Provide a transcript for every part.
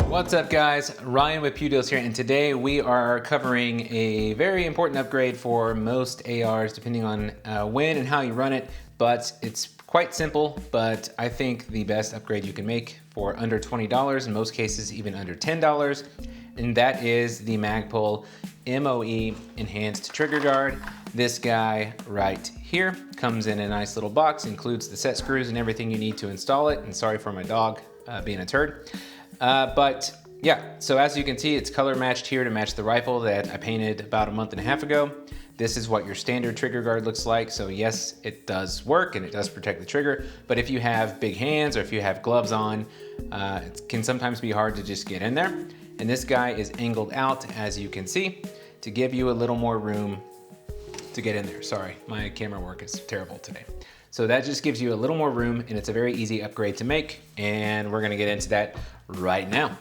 What's up guys, Ryan with Pew Deals here, and today we are covering a very important upgrade for most ARs depending on when and how you run it, but it's quite simple, but I think the best upgrade you can make for under $20, in most cases even under $10, and that is the Magpul MOE Enhanced Trigger Guard. This guy right here comes in a nice little box, includes the set screws and everything you need to install it, and sorry for my dog being a turd. But yeah, so as you can see, it's color matched here to match the rifle that I painted about a month and a half ago. This is what your standard trigger guard looks like. So yes, it does work and it does protect the trigger, but if you have big hands or if you have gloves on, it can sometimes be hard to just get in there. And this guy is angled out, as you can see, to give you a little more room to get in there. Sorry, my camera work is terrible today. So that just gives you a little more room, and it's a very easy upgrade to make, and we're gonna get into that right now.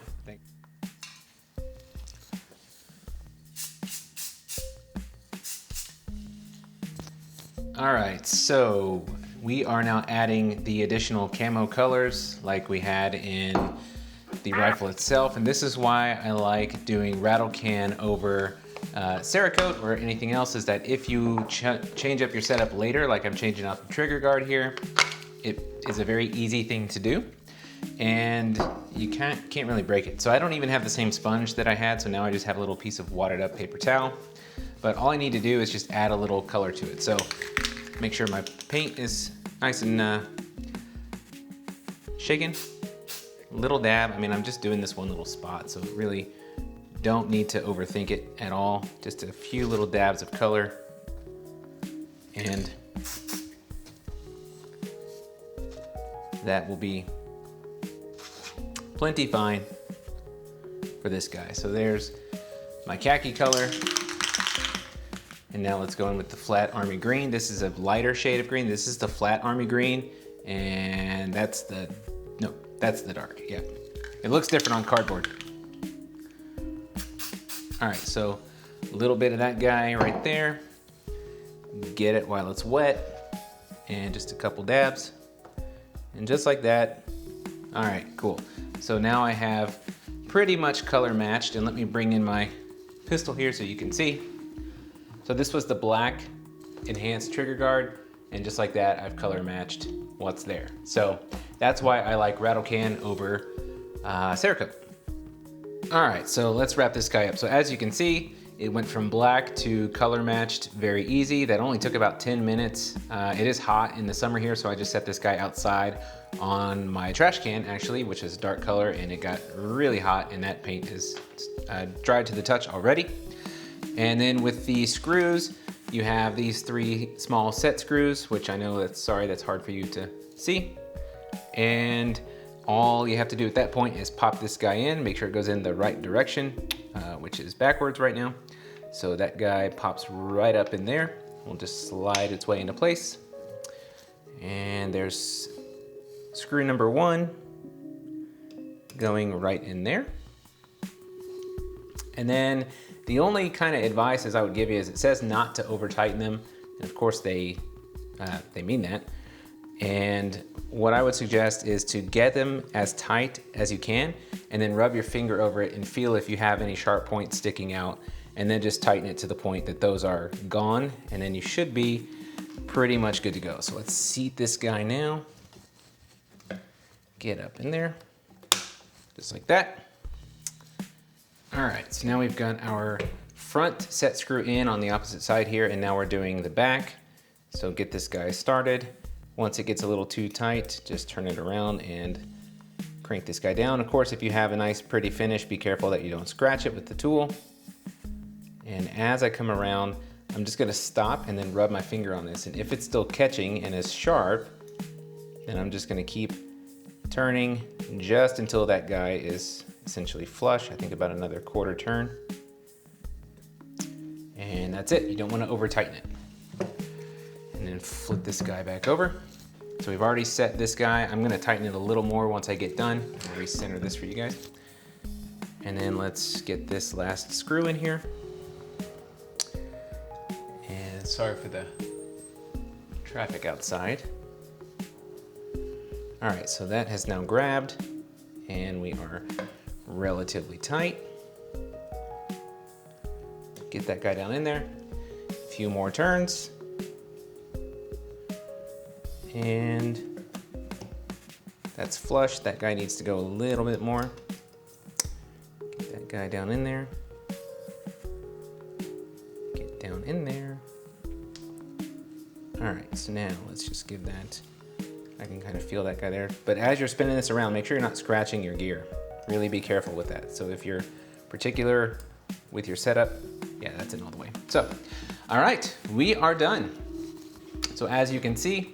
All right, so we are now adding the additional camo colors like we had in the rifle itself, and this is why I like doing rattle can over Cerakote or anything else, is that if you change up your setup later, like I'm changing out the trigger guard here, it is a very easy thing to do, and you can't really break it. So I don't even have the same sponge that I had, so now I just have a little piece of wadded up paper towel, but all I need to do is just add a little color to it. So make sure my paint is nice and shaken. Little dab, I mean, I'm just doing this one little spot, so really don't need to overthink it at all. Just a few little dabs of color, and that will be plenty fine for this guy. So there's my khaki color. And now let's go in with the flat army green. This is a lighter shade of green. This is the flat army green, and that's the dark, yeah. It looks different on cardboard. All right, so a little bit of that guy right there. Get it while it's wet, and just a couple dabs. And just like that. All right, cool. So now I have pretty much color matched, and let me bring in my pistol here so you can see. So this was the black enhanced trigger guard, and just like that, I've color matched what's there. So that's why I like rattle can over Cerakote. All right, so let's wrap this guy up. So as you can see, it went from black to color matched very easy. That only took about 10 minutes. It is hot in the summer here, so I just set this guy outside on my trash can actually, which is dark color, and it got really hot, and that paint is dried to the touch already. And then with the screws, you have these 3 small set screws, which I know that's hard for you to see. And all you have to do at that point is pop this guy in, make sure it goes in the right direction, which is backwards right now. So that guy pops right up in there. We'll just slide its way into place. And there's screw number 1 going right in there. And then the only kind of advice I would give you is, it says not to over tighten them. And of course they mean that. And what I would suggest is to get them as tight as you can, and then rub your finger over it and feel if you have any sharp points sticking out, and then just tighten it to the point that those are gone, and then you should be pretty much good to go. So let's seat this guy now. Get up in there, just like that. All right, so now we've got our front set screw in on the opposite side here, and now we're doing the back. So get this guy started. Once it gets a little too tight, just turn it around and crank this guy down. Of course, if you have a nice pretty finish, be careful that you don't scratch it with the tool. And as I come around, I'm just gonna stop and then rub my finger on this. And if it's still catching and is sharp, then I'm just gonna keep turning just until that guy is essentially flush. I think about another quarter turn. And that's it. You don't want to over tighten it. And then flip this guy back over. So we've already set this guy. I'm going to tighten it a little more once I get done. I'll recenter this for you guys. And then let's get this last screw in here. And sorry for the traffic outside. All right, so that has now grabbed, and we are relatively tight. Get that guy down in there. A few more turns. And that's flush. That guy needs to go a little bit more. Get that guy down in there. Get down in there. All right, so now let's just give that, I can kind of feel that guy there. But as you're spinning this around, make sure you're not scratching your gear. Really be careful with that. So if you're particular with your setup, yeah, that's in all the way. So, all right, we are done. So as you can see,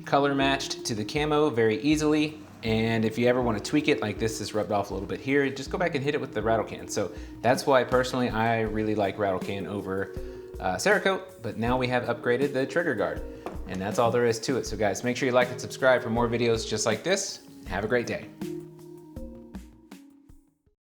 color matched to the camo very easily. And if you ever want to tweak it, like this is rubbed off a little bit here, just go back and hit it with the rattle can. So that's why personally I really like rattle can over Cerakote, but now we have upgraded the trigger guard. And that's all there is to it. So guys, make sure you like and subscribe for more videos just like this. Have a great day.